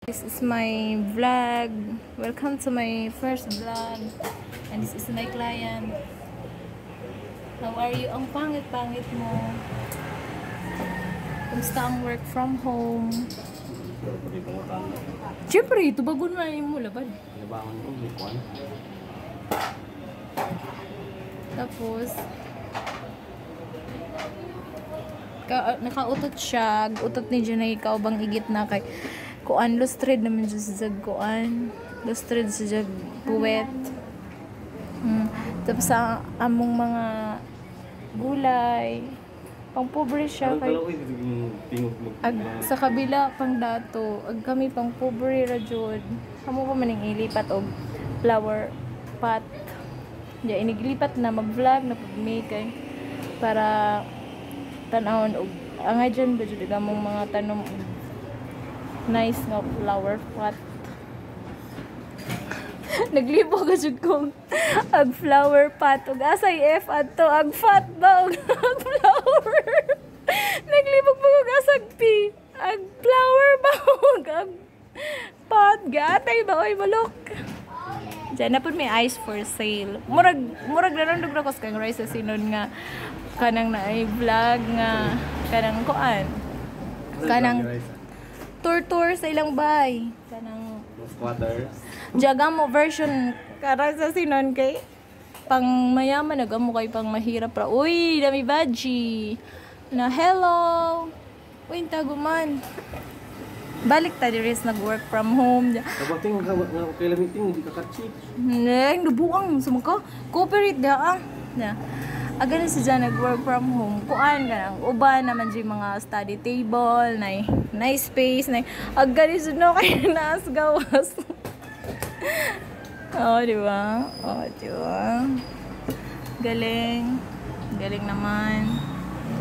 This is my vlog. Welcome to my first vlog. And this is my client. How are you? Ang pangit-pangit mo. Kumusta ang work from home? Siyempre, ito bago na yung mulabad. Tapos, nakautot siya. Utot ni Junay, ikaw bang igit na kay kuan lustred naman dyan sa kuan. Lustred sa jag puwet. Tapos sa among mga gulay. Pang pobre siya kay sa kabila pang dato. Ag kami pang pobre ra jud. Amo pa maning ilipat og flower pot. Ya iniglipat na mag-vlog na pag-make kay para tanawon og angay dyan ba jud gamong mga tanom nice nga flower pot. Naglibo ka jud kong ag flower pot ug asay F adto ag fat ba og ag flower. Naglibog pa kog asag P ag flower ba og ag pot gatay ba oy balok. Diyan na po may ice for sale. Murag narandog na ko sa kang rice sa sinon nga kanang na ay vlog nga kanang kuan. Kanang tour sa ilang bahay. Kanang squatters. Jaga mo version karang sa sinon kay pang mayaman nagamo kay pang mahirap ra. Uy, dami badge. Na hello. Uy, taguman. Balik ta diri sa nag-work from home. Kabating nga kay lamiting di ka ka-cheap. Neng dubuang sumaka. Cooperate da ah. Na. Aga na siya nag-work from home. Kuan ka lang. Uban naman siya mga study table, na space, aga na siya no kayo naas gawas. Oh, di ba? Oh, di ba? Galing. Galing naman.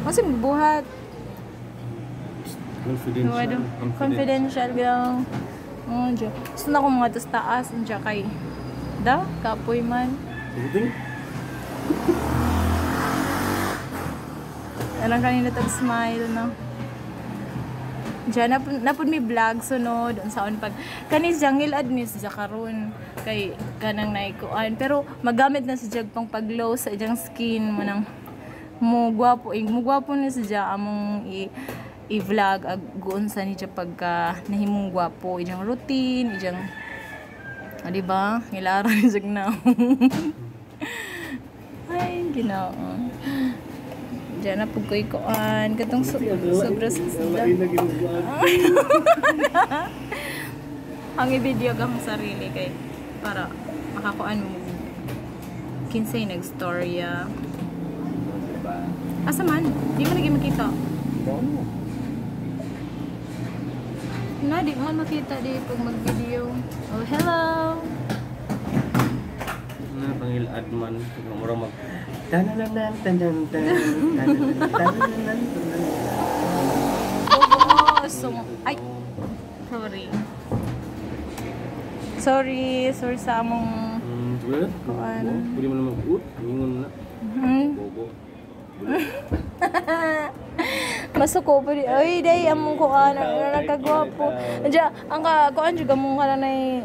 Kasi magbuhat. Confidential lang. Oh, diyo. Gusto na akong mga taas diya kay da, kapoy man. Alang kanina tag-smile, no? Diyan, napun may vlog, sunod, saan pag, kanis jangil admis siya karon kay kanang naikuan. Pero, magamit na siya pang pag-glow sa iyang skin, mo gwapo na siya, among i-vlog, aguon sa niya pagka nahimong gwapo, iyang routine, iyang, diba? Ngilaran siya na. Ay, ginoo. Diyan na po ko ikuan. Katong sobra sa sila. Ang i-video kang sarili kay para makakuan mo. Kinsay nag-storya. Asa man? Di mo lagi makita. Na, di mo makita di pag mag-video. Oh, hello! Pangil-ad man. Mura mag ay, sorry sa among kuan. Pwede mo naman ingon na. Bobo. Masuko pa rin. Ay, day, among kuan. Nagkagwapo. Diyan, ang kuan juga mong kananay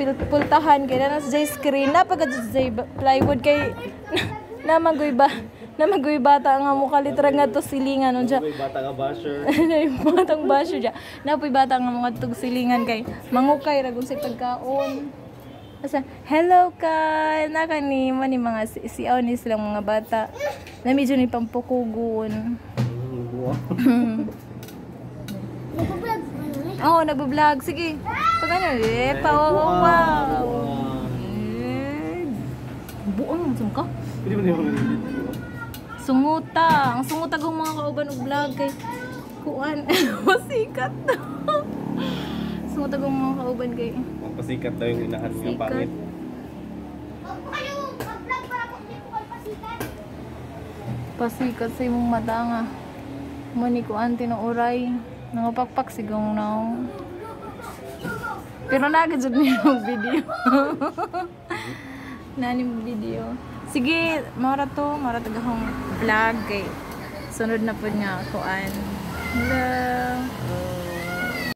pultahan kay na sa screen. Napagad sa plywood kay namagoy bata nga mo kalitra nga to silingan unja. Napoy bata nga basher. Batang basher ja. Napoy bata nga mga tug silingan kay mangukay ra gud sa pagkaon. Asa, hello kay nakani man ni mga siaw ni silang mga bata. Na medyo ni pampukugon. Oh, nagbo-vlog. Sige. Pag ano, wow. Buong ka? Pwede mo naman Sunguta. Ang sunguta kong mga kauban og vlog kay kuan. Masikat. Sunguta kong mga kauban kay pasikat daw yung inahan ng pangit. Pasikat sa imong mata nga. Mani kuan tinuuray. Nangapakpak sigong now. Pero nagajud niyo yung video. Nani mo video. Sige, mara tagahong vlog kay sunod na po niya kuan. Hello.